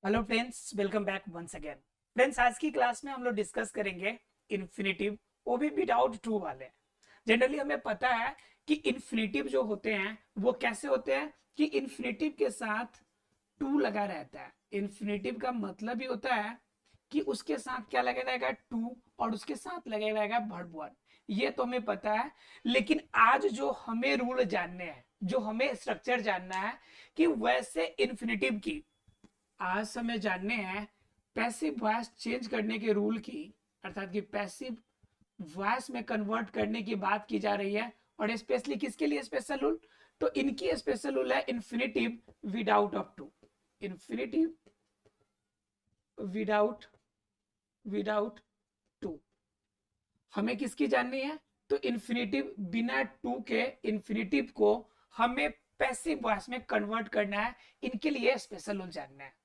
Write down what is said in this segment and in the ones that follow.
Hello friends, welcome back once again. Friends, आज की class में हम लोग डिस्कस करेंगे इन्फिनिटिव, वो भी विदाउट टू वाले। जनरली हमें पता है कि इन्फिनिटिव जो होते हैं वो कैसे होते हैं कि इन्फिनिटिव के साथ टू लगा रहता है। इन्फिनिटिव का मतलब ही होता है कि उसके साथ क्या लगा रहेगा, टू, और उसके साथ लगा रहेगा वर्ब वन। ये तो हमें पता है, लेकिन आज जो हमें रूल जानने हैं, जो हमें स्ट्रक्चर जानना है कि वैसे इन्फिनिटिव की आज हमें जानने हैं पैसिव वॉइस चेंज करने के रूल की, अर्थात कि पैसिव वॉइस में कन्वर्ट करने की बात की जा रही है। और स्पेशली किसके लिए स्पेशल रूल? तो इनकी स्पेशल रूल है infinitive without of to. Infinitive without without to हमें किसकी जाननी है? तो इन्फिनिटिव बिना टू के इन्फिनिटिव को हमें पैसिव वॉइस में कन्वर्ट करना है। इनके लिए स्पेशल रूल जानना है।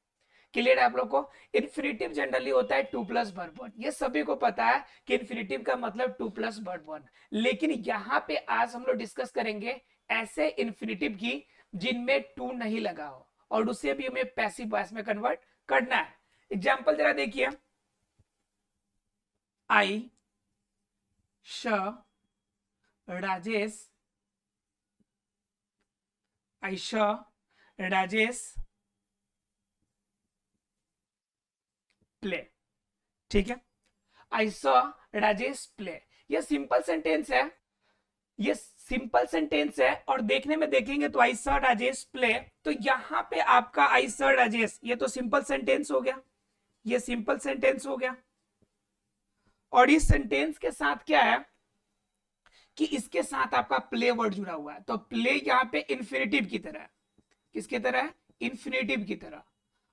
क्लियर है आप लोग को? इन्फिनिटिव जनरली होता है टू प्लस वर्ब वन। ये सभी को पता है कि इन्फिनिटिव का मतलब टू प्लस वर्ब वन। लेकिन यहाँ पे आज हम लोग डिस्कस करेंगे ऐसे इन्फिनिटिव की जिनमें टू नहीं लगा हो, और उसे भी हमें पैसिव वॉइस में कन्वर्ट करना है। एग्जाम्पल जरा देखिए। आई श राजेश, आई श राजेश प्ले। ठीक है, आई सॉ राजेश प्ले। ये सिंपल सेंटेंस है, ये सिंपल सेंटेंस है। और देखने में देखेंगे तो आई सॉ राजेश प्ले, तो यहां पे आपका आई सॉ राजेश, ये तो सिंपल सेंटेंस हो गया, ये सिंपल सेंटेंस हो गया। और इस सेंटेंस के साथ क्या है कि इसके साथ आपका प्ले वर्ड जुड़ा हुआ है। तो प्ले यहाँ पे इन्फिनिटिव की तरह है। किसकी तरह है? इन्फिनिटिव की तरह।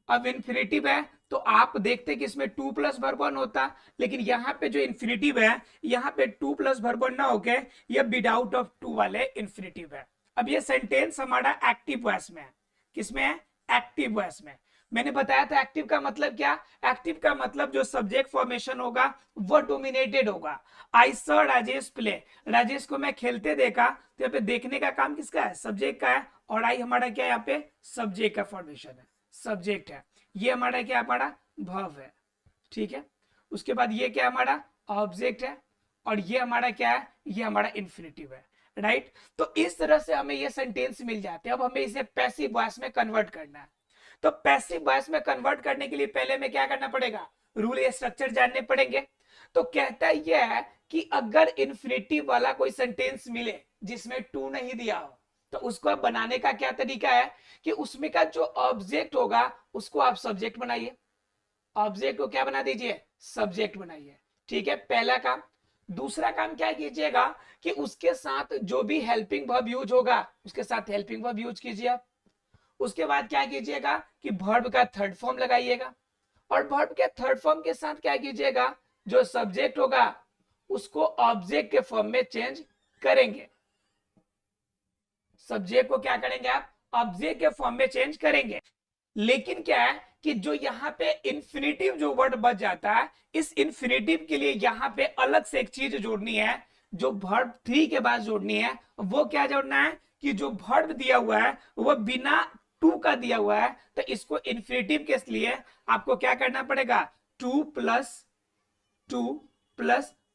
अब इन्फिनिटिव है तो आप देखते कि इसमें टू प्लस वर्ब वन होता, लेकिन यहाँ पे जो इन्फिनिटिव है यहाँ पे टू प्लस वर्ब वन ना होके ये विदाउट ऑफ टू वाले इन्फिनिटिव है। अब ये सेंटेंस हमारा एक्टिव वॉइस में है। किसमें है? एक्टिव वॉइस में। मैंने बताया था एक्टिव का मतलब क्या? एक्टिव का मतलब जो सब्जेक्ट फॉर्मेशन होगा वो डोमिनेटेड होगा। I saw Rajesh play, Rajesh को मैं खेलते देखा, तो यहाँ पे देखने का काम किसका है? सब्जेक्ट का है। और आई हमारा क्या है? यहाँ पे सब्जेक्ट का फॉर्मेशन है, सब्जेक्ट है। ये हमारा क्या? हमारा वर्ब है। ठीक है, उसके बाद ये क्या? हमारा ऑब्जेक्ट है। और ये हमारा क्या है? ये हमारा इन्फिनिटिव है। राइट, तो इस तरह से हमें ये सेंटेंस मिल जाते हैं। अब हमें इसे पैसिव वॉइस में कन्वर्ट करना है। तो पैसिव वॉइस में कन्वर्ट करने के लिए पहले में क्या करना पड़ेगा? रूल या स्ट्रक्चर जानने पड़ेंगे। तो कहता यह है कि अगर इन्फिनिटिव वाला कोई सेंटेंस मिले जिसमें टू नहीं दिया हो, तो उसको बनाने का क्या तरीका है कि उसमें का जो ऑब्जेक्ट होगा उसको आप सब्जेक्ट बनाइए। ऑब्जेक्ट को क्या बना दीजिए? सब्जेक्ट बनाइए। ठीक है, पहला काम। दूसरा काम क्या कीजिएगा कि उसके साथ जो भी हेल्पिंग वर्ब यूज होगा उसके साथ हेल्पिंग वर्ब यूज कीजिए आप। उसके बाद क्या कीजिएगा कि वर्ब का थर्ड फॉर्म लगाइएगा। और वर्ब के थर्ड फॉर्म के साथ क्या कीजिएगा? जो सब्जेक्ट होगा उसको ऑब्जेक्ट के फॉर्म में चेंज करेंगे। सब्जेक्ट को क्या करेंगे आप? ऑब्जेक्ट के फॉर्म में चेंज करेंगे। लेकिन क्या है कि जो यहाँ पे इन्फिनिटिव जो वर्ड बच जाता है, इस इन्फिनिटिव के लिए यहाँ पे अलग से एक चीज जोड़नी है, जो वर्ब थ्री के बाद जोड़नी है। वो क्या जोड़ना है कि जो वर्ब दिया हुआ है वो बिना टू का दिया हुआ है, तो इसको इन्फिनिटिव के लिए आपको क्या करना पड़ेगा? टू प्लस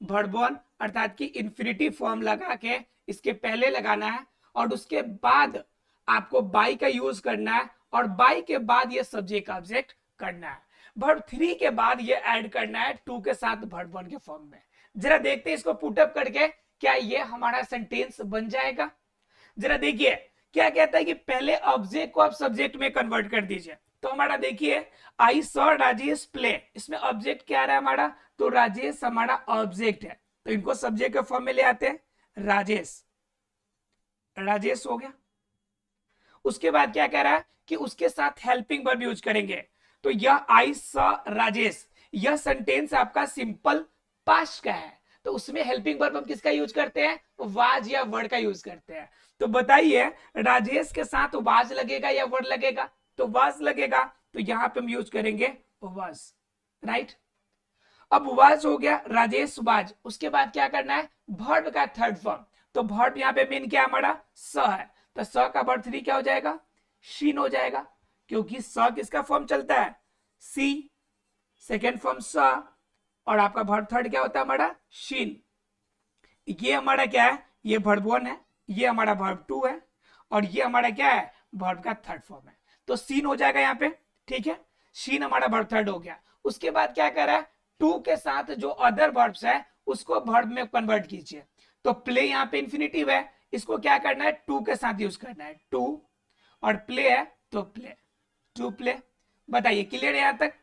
वर्ब वन, अर्थात कि इन्फिनिटिव फॉर्म लगा के इसके पहले लगाना है। और उसके बाद आपको बाई का यूज करना है। और बाई के बाद ये सब्जेक्ट ऑब्जेक्ट करना है। वर्ब थ्री के बाद ये ऐड करना है टू के साथ वर्ब वन के फॉर्म में। जरा देखते हैं इसको पुटअप करके, क्या ये हमारा सेंटेंस बन जाएगा? जरा देखिए क्या कहता है कि पहले ऑब्जेक्ट को आप सब्जेक्ट में कन्वर्ट कर दीजिए। तो हमारा देखिए, आई सॉ राजेश प्ले, इसमें ऑब्जेक्ट क्या आ रहा है हमारा? तो राजेश हमारा ऑब्जेक्ट है, तो इनको सब्जेक्ट के फॉर्म में ले आते हैं। राजेश, राजेश हो गया। उसके बाद क्या कह रहा है कि उसके साथ हेल्पिंग वर्ब यूज करेंगे। तो यह आई सॉ राजेश, यह सेंटेंस आपका सिंपल पास्ट का है, तो उसमें हेल्पिंग वर्ब हम किसका यूज करते हैं? वाज या वर्ड का यूज करते हैं। तो बताइए राजेश के साथ वाज लगेगा या वर्ड लगेगा? तो वाज लगेगा, तो यहां पे हम यूज करेंगे वाज। राइट, अब वाज हो गया, राजेश वाज। उसके बाद क्या करना है? वर्ब का थर्ड फॉर्म। तो वर्ब यहाँ पे मेन क्या हमारा? स है, तो स का वर्ब थ्री क्या हो जाएगा? शीन हो जाएगा, क्योंकि स किसका फॉर्म चलता है? सी, सेकेंड फॉर्म सा, और आपका वर्ब थर्ड क्या होता है हमारा शीन। ये हमारा क्या है, ये वर्ब वन है, ये हमारा वर्ब टू है, और ये हमारा क्या है वर्ब का थर्ड फॉर्म है। तो सीन हो जाएगा यहाँ पे, ठीक है, शीन हमारा वर्ब थर्ड हो गया। उसके बाद क्या कर रहा है, टू के साथ जो अदर वर्ब्स है उसको वर्ब में कन्वर्ट कीजिए। तो प्ले यहाँ पे इंफिनिटिव है, इसको क्या करना है टू के साथ यूज करना है, टू, और प्ले है तो प्ले, टू प्ले। बताइए क्लियर है यहां तक।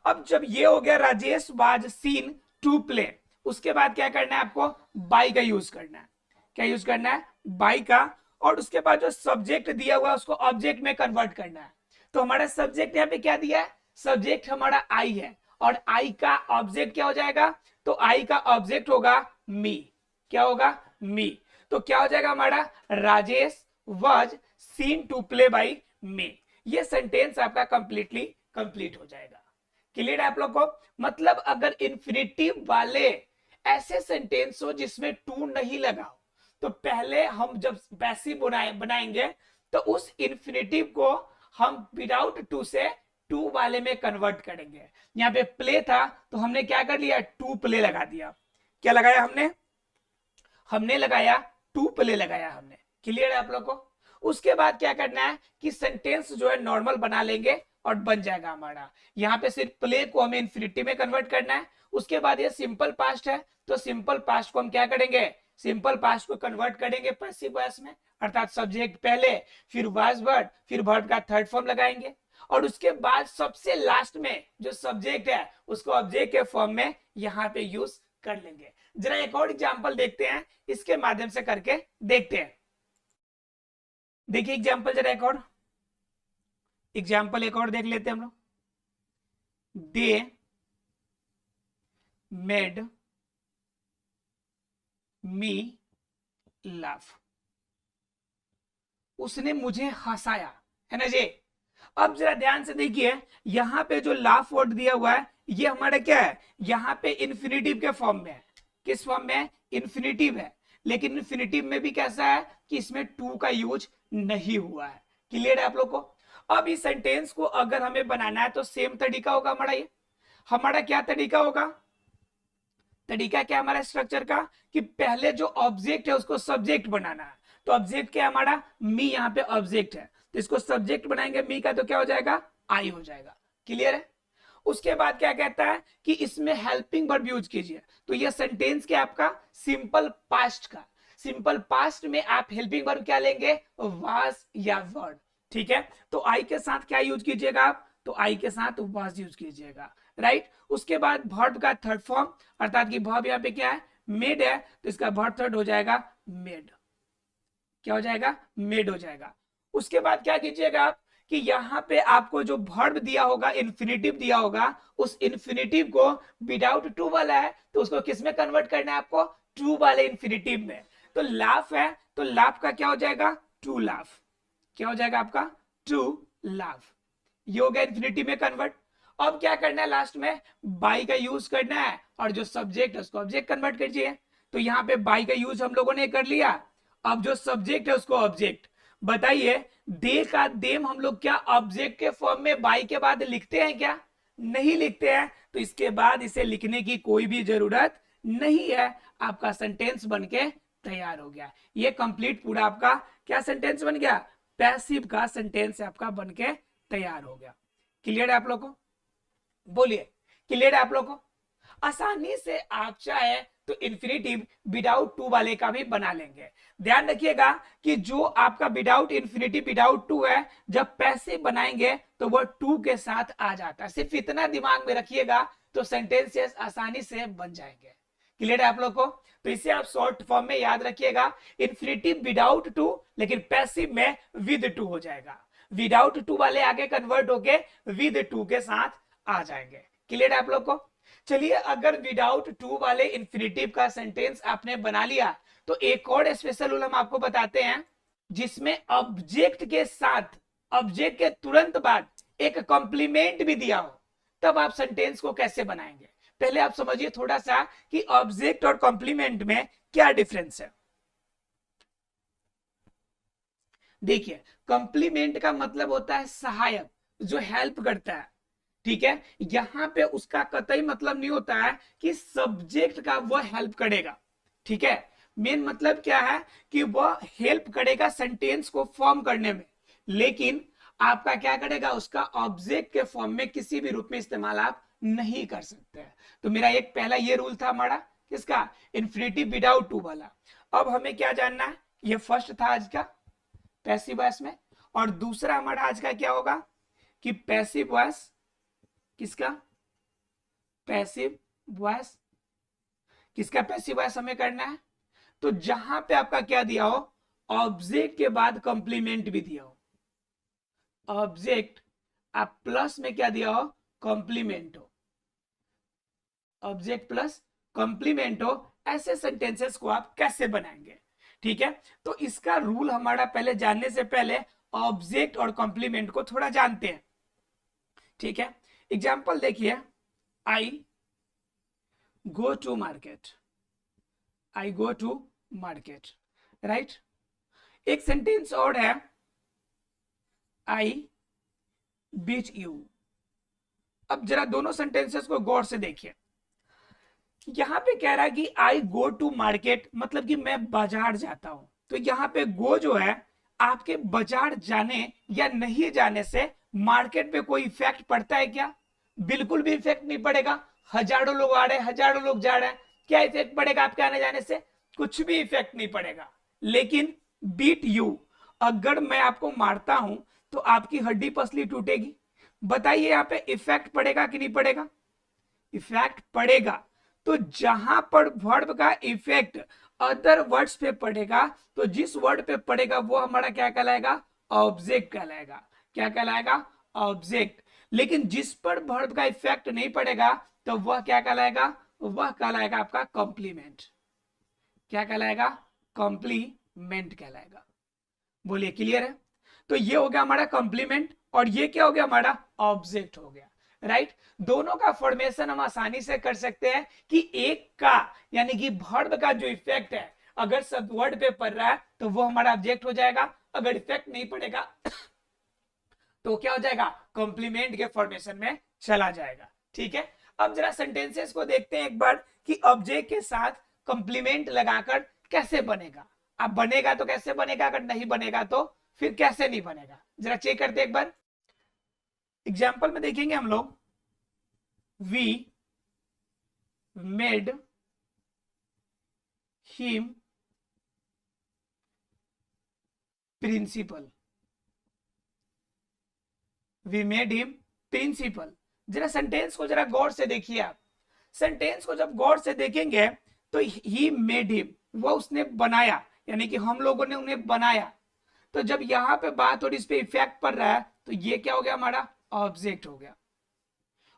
अब जब ये हो गया Rajesh was seen to play, उसके बाद क्या करना है आपको बाई का यूज करना है। क्या यूज करना है बाई का, और उसके बाद जो सब्जेक्ट दिया हुआ है उसको ऑब्जेक्ट में कन्वर्ट करना है। तो हमारा सब्जेक्ट यहाँ पे क्या दिया है, सब्जेक्ट हमारा आई है, और आई का ऑब्जेक्ट क्या हो जाएगा, तो आई का ऑब्जेक्ट होगा मी। क्या होगा मी। तो क्या हो जाएगा हमारा Rajesh was seen to play by me. ये सेंटेंस आपका कंप्लीटली कंप्लीट हो जाएगा। क्लियर है आप लोग को। मतलब अगर इन्फिनिटिव वाले ऐसे सेंटेंस हो जिसमें टू नहीं लगा हो, तो पहले हम जब पैसिव बनाएंगे तो उस इन्फिनिटिव को हम विदाउट टू से टू वाले में कन्वर्ट करेंगे। यहाँ पे प्ले था तो हमने क्या कर लिया, टू प्ले लगा दिया। क्या लगाया हमने, हमने लगाया टू प्ले लगाया हमने। क्लियर है आप लोग को। उसके बाद क्या करना है कि सेंटेंस जो है नॉर्मल बना लेंगे और बन जाएगा हमारा। यहाँ पे सिर्फ प्ले को हमें इन्फिनिटी में कन्वर्ट करना है। उसके बाद ये सिंपल पास्ट है, तो सिंपल पास्ट को हम क्या करेंगे, सिंपल पास्ट को कन्वर्ट करेंगे पैसिव वॉइस में, अर्थात सब्जेक्ट पहले, फिर वाज वर्ड, फिर वर्ब का थर्ड फॉर्म लगाएंगे, और उसके बाद सबसे लास्ट में जो सब्जेक्ट है उसको ऑब्जेक्ट के फॉर्म में यहाँ पे यूज कर लेंगे। जरा एक और एग्जांपल देखते हैं, इसके माध्यम से करके देखते हैं। देखिए एग्जांपल, जरा एक और एग्जांपल एक और देख लेते हैं हम लोग। दे मेड मी लाफ, उसने मुझे हंसाया, है ना जी। अब जरा ध्यान से देखिए, यहां पे जो लाफ वर्ड दिया हुआ है ये हमारा क्या है, यहां पे इन्फिनिटिव के फॉर्म में है। किस फॉर्म में है, इन्फिनिटिव है, लेकिन इन्फिनिटिव में भी कैसा है कि इसमें टू का यूज नहीं हुआ है। क्लियर है आप लोग को। अब इस सेंटेंस को अगर हमें बनाना है तो सेम तरीका होगा हमारा। ये हमारा क्या तरीका होगा, तरीका क्या हमारा स्ट्रक्चर का, कि पहले जो ऑब्जेक्ट है उसको सब्जेक्ट बनाना है। तो ऑब्जेक्ट क्या है हमारा, मी, यहाँ पे ऑब्जेक्ट है, तो इसको सब्जेक्ट बनाएंगे मी का, तो क्या हो जाएगा आई हो जाएगा। क्लियर है। उसके बाद क्या कहता है कि इसमें हेल्पिंग वर्ब यूज कीजिए। तो ये सेंटेंस क्या आपका सिंपल पास्ट का, सिंपल पास्ट में आप हेल्पिंग वर्ब क्या लेंगे, वाज या वर्ड। ठीक है, तो आई के साथ क्या यूज कीजिएगा आप, तो आई के साथ वाज यूज कीजिएगा, राइट। उसके बाद वर्ब का थर्ड फॉर्म, अर्थात कि वर्ब यहाँ पे क्या है मेड है, तो इसका वर्ब थर्ड हो जाएगा मेड। क्या हो जाएगा, मेड हो जाएगा। उसके बाद क्या कीजिएगा आप कि यहाँ पे आपको जो वर्ब दिया होगा, इन्फिनिटिव दिया होगा, उस इन्फिनिटिव को विदाउट टू वाला है तो उसको किस में कन्वर्ट करना है आपको, टू वाले इन्फिनिटिव में। तो लाफ है तो लाफ का क्या हो जाएगा, टू लाफ। क्या हो जाएगा आपका, टू लाफ। ये हो गया इन्फिनिटिव में कन्वर्ट। अब क्या करना है लास्ट में, बाई का यूज करना है, और जो सब्जेक्ट है उसको ऑब्जेक्ट कन्वर्ट कीजिए। तो यहाँ पे बाई का यूज हम लोगों ने कर लिया। अब जो सब्जेक्ट है उसको ऑब्जेक्ट। बताइए दे का देम हम लोग क्या ऑब्जेक्ट के फॉर्म में बाई के बाद लिखते हैं क्या, नहीं लिखते हैं। तो इसके बाद इसे लिखने की कोई भी जरूरत नहीं है, आपका सेंटेंस बनके तैयार हो गया। ये कंप्लीट पूरा आपका क्या सेंटेंस बन गया, पैसिव का सेंटेंस आपका बनके तैयार हो गया। क्लियर है आप लोग को, बोलिए क्लियर है आप लोग को। आसानी से आप चाहे तो इन्फिनिटिव विदाउट टू वाले का भी बना लेंगे। ध्यान रखिएगा कि जो आपका विदाउट इन्फिनिटिव विदाउट टू है, जब पैसिव बनाएंगे तो वो टू के साथ आ जाता है। सिर्फ इतना दिमाग में रखिएगा तो सेंटेंसेस आसानी से बन जाएंगे। क्लियर है आप लोग को। तो इसे आप शॉर्ट फॉर्म में याद रखिएगा, इन्फिनिटिव विदाउट टू, लेकिन पैसिव में विद टू हो जाएगा। विदाउट टू वाले आगे कन्वर्ट होके विद टू के साथ आ जाएंगे। क्लियर है आप लोग को। चलिए अगर विदाउट टू वाले इन्फिनिटिव का सेंटेंस आपने बना लिया तो एक और स्पेशल रूल हम आपको बताते हैं, जिसमें ऑब्जेक्ट के साथ, ऑब्जेक्ट के तुरंत बाद एक कॉम्प्लीमेंट भी दिया हो, तब आप सेंटेंस को कैसे बनाएंगे। पहले आप समझिए थोड़ा सा कि ऑब्जेक्ट और कॉम्प्लीमेंट में क्या डिफरेंस है। देखिए कॉम्प्लीमेंट का मतलब होता है सहायक, जो हेल्प करता है। ठीक है, यहां पे उसका कतई मतलब नहीं होता है कि सब्जेक्ट का वह हेल्प करेगा। ठीक है, मेन मतलब क्या है कि वह हेल्प करेगा सेंटेंस को फॉर्म करने में, लेकिन आपका क्या करेगा, उसका ऑब्जेक्ट के फॉर्म में किसी भी रूप में इस्तेमाल आप नहीं कर सकते हैं। तो मेरा एक पहला ये रूल था हमारा, किसका, इन्फिनिटिव विदाउट टू वाला। अब हमें क्या जानना है, ये फर्स्ट था आज का पैसिव वॉइस में, और दूसरा हमारा आज का क्या होगा कि पैसिव वॉइस, किसका, पैसिव वॉइस, किसका पैसिव वॉइस हमें करना है, तो जहां पे आपका क्या दिया हो, ऑब्जेक्ट के बाद कंप्लीमेंट भी दिया हो, ऑब्जेक्ट आप प्लस में क्या दिया हो, कंप्लीमेंट हो, ऑब्जेक्ट प्लस कंप्लीमेंट हो, ऐसे सेंटेंसेस को आप कैसे बनाएंगे। ठीक है, तो इसका रूल हमारा पहले जानने से पहले ऑब्जेक्ट और कंप्लीमेंट को थोड़ा जानते हैं। ठीक है, एग्जाम्पल देखिए, I go to market, I go to market, right. एक सेंटेंस और है, आई बीट यू। अब जरा दोनों सेंटेंसेस को गौर से देखिए, यहां पे कह रहा है कि आई गो टू मार्केट, मतलब कि मैं बाजार जाता हूं। तो यहां पे गो जो है, आपके बाजार जाने या नहीं जाने से मार्केट पे कोई इफेक्ट पड़ता है क्या, बिल्कुल भी इफेक्ट नहीं पड़ेगा। हजारों लोग आ रहे हैं, हजारों लोग जा रहे हैं, क्या इफेक्ट पड़ेगा आपके आने जाने से, कुछ भी इफेक्ट नहीं पड़ेगा। लेकिन बीट यू, अगर मैं आपको मारता हूं तो आपकी हड्डी पसली टूटेगी। बताइए यहाँ पे इफेक्ट पड़ेगा कि नहीं पड़ेगा, इफेक्ट पड़ेगा। तो जहां पर वर्ब का इफेक्ट अदर वर्ड्स पे पड़ेगा, तो जिस वर्ड पे पड़ेगा वो हमारा क्या कहलाएगा, ऑब्जेक्ट कहलाएगा। क्या कहलाएगा, ऑब्जेक्ट। लेकिन जिस पर वर्ब का इफेक्ट नहीं पड़ेगा, तो वह क्या कहलाएगा, वह कहलाएगा आपका कॉम्प्लीमेंट। क्या कहलाएगा, कॉम्प्लीमेंट कहलाएगा। बोलिए क्लियर है। तो ये हो गया हमारा कॉम्प्लीमेंट, और ये क्या हो गया, हमारा ऑब्जेक्ट हो गया, राइट। दोनों का फॉर्मेशन हम आसानी से कर सकते हैं कि एक का यानी कि वर्ब का जो इफेक्ट है, अगर सब वर्ड पे पड़ रहा है तो वो हमारा ऑब्जेक्ट हो जाएगा, अगर इफेक्ट नहीं पड़ेगा तो क्या हो जाएगा, कॉम्प्लीमेंट के फॉर्मेशन में चला जाएगा। ठीक है, अब जरा सेंटेंसेस को देखते हैं एक बार कि ऑब्जेक्ट के साथ कॉम्प्लीमेंट लगाकर कैसे बनेगा। अब बनेगा तो कैसे बनेगा, अगर नहीं बनेगा तो फिर कैसे नहीं बनेगा, जरा चेक करते हैं एक बार। एग्जाम्पल में देखेंगे हम लोग, we made him principal, we made him principal. जरा सेंटेंस को जरा गौर से देखिए आप, सेंटेंस को जब गौर से देखेंगे तो ही मेड हिम, वो उसने बनाया, यानी कि हम लोगों ने उन्हें बनाया। तो जब यहां पे बात और इस पे इफेक्ट पड़ रहा है, तो ये क्या हो गया, हमारा ऑब्जेक्ट हो गया।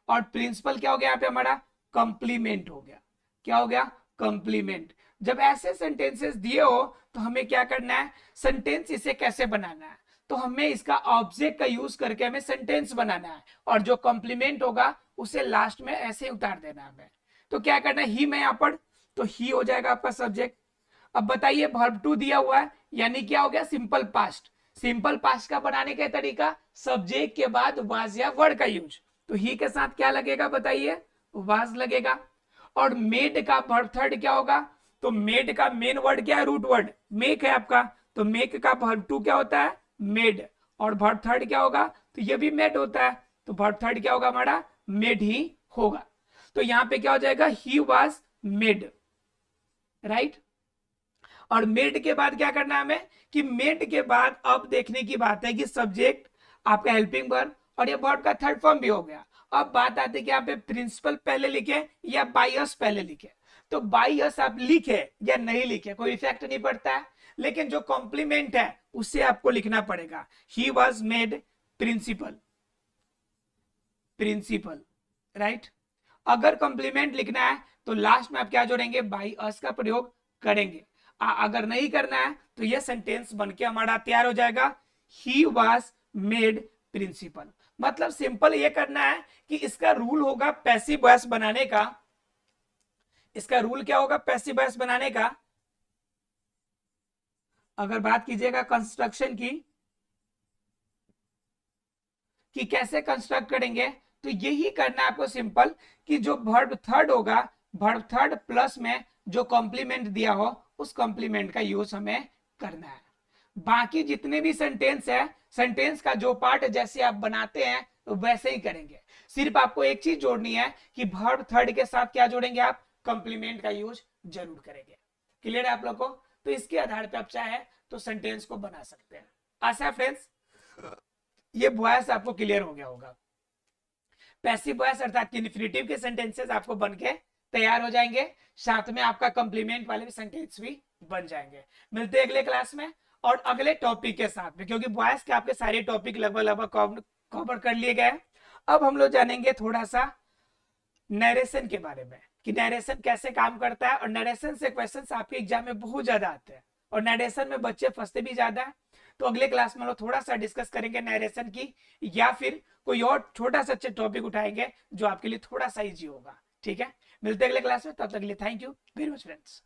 और प्रिंसिपल क्या हो गया यहाँ पे, हमारा कंप्लीमेंट हो गया। क्या हो गया, कंप्लीमेंट। जब ऐसे सेंटेंसेस दिए हो तो हमें क्या करना है, सेंटेंस इसे कैसे बनाना है, तो हमें इसका ऑब्जेक्ट का यूज करके हमें सेंटेंस बनाना है, और जो कॉम्प्लीमेंट होगा उसे लास्ट में ऐसे उतार देना है हमें। तो क्या करना है, ही में यहाँ पर, तो ही हो जाएगा आपका सब्जेक्ट। अब बताइए वर्ब टू दिया हुआ है, यानी क्या हो गया, सिंपल पास्ट। सिंपल पास्ट का बनाने का तरीका, सब्जेक्ट के बाद वाज या वर्ड का यूज। तो ही के साथ क्या लगेगा बताइए, वाज लगेगा। और मेड का वर्ब थर्ड क्या होगा, तो मेड का मेन वर्ड क्या है, रूट वर्ड मेक है आपका, तो मेक का वर्ब टू क्या होता है, मेड। और वर्ब थर्ड क्या होगा, तो ये भी मेड होता है, तो वर्ब थर्ड क्या होगा हमारा, मेड ही होगा। तो यहां पे क्या हो जाएगा, ही वाज मेड, राइट। और मेड के बाद क्या करना है हमें, कि मेड के बाद अब देखने की बात है कि सब्जेक्ट आपका हेल्पिंग वर्ब, और ये वर्ब का थर्ड फॉर्म भी हो गया। अब बात आती है कि यहाँ पे प्रिंसिपल पहले लिखे या बाय अस पहले लिखे। तो बाय अस आप लिखे या नहीं लिखे कोई इफेक्ट नहीं पड़ता है, लेकिन जो कॉम्प्लीमेंट है उससे आपको लिखना पड़ेगा, he was made principal, principal, right. अगर कॉम्प्लीमेंट लिखना है तो लास्ट में आप क्या जोड़ेंगे, बाय अस का प्रयोग करेंगे। अगर नहीं करना है तो यह सेंटेंस बनके हमारा तैयार हो जाएगा, ही वाज मेड प्रिंसिपल। मतलब सिंपल ये करना है कि इसका रूल होगा पैसिव वॉइस बनाने का। इसका रूल क्या होगा पैसिव वॉइस बनाने का, अगर बात कीजिएगा कंस्ट्रक्शन की कि कैसे कंस्ट्रक्ट करेंगे, तो यही करना है आपको सिंपल, कि जो वर्ब थर्ड होगा, वर्ब थर्ड प्लस में जो कॉम्प्लीमेंट दिया हो उस कॉम्प्लीमेंट का यूज हमें करना है। बाकी जितने भी सेंटेंस है, सेंटेंस का जो पार्ट है जैसे आप बनाते हैं तो वैसे ही करेंगे। सिर्फ आपको एक चीज जोड़नी है कि वर्ब थर्ड के साथ क्या जोड़ेंगे, आप कॉम्प्लीमेंट का यूज जरूर करेंगे। क्लियर है आप लोग को? तो इसके आधार पे आप चाहे तो सेंटेंस को बना सकते हैं। आशा है फ्रेंड्स ये वॉइस आपको क्लियर हो गया होगा। पैसिव वॉइस अर्थात कि इन्फिनेटिव के सेंटेंसेस आपको बन के तैयार हो जाएंगे, साथ में आपका कॉम्प्लीमेंट वाले भी सेंटेंस भी बन जाएंगे। मिलते हैं अगले क्लास में और अगले टॉपिक के साथ में, क्योंकि वॉइस के आपके सारे टॉपिक लगभग लगभग कवर कर लिए गए। अब हम लोग जानेंगे थोड़ा सा नरेशन के बारे में, कि नरेशन कैसे काम करता है, और नरेशन से क्वेश्चंस आपके एग्जाम में बहुत ज्यादा आते हैं और नरेशन में बच्चे फंसते भी ज्यादा है। तो अगले क्लास में हम लोग थोड़ा सा डिस्कस करेंगे नरेशन की, या फिर कोई और छोटा सा अच्छा टॉपिक उठाएंगे जो आपके लिए थोड़ा सा इजी होगा। ठीक है, मिलते हैं अगले क्लास में, तब तक के लिए thank you very much friends.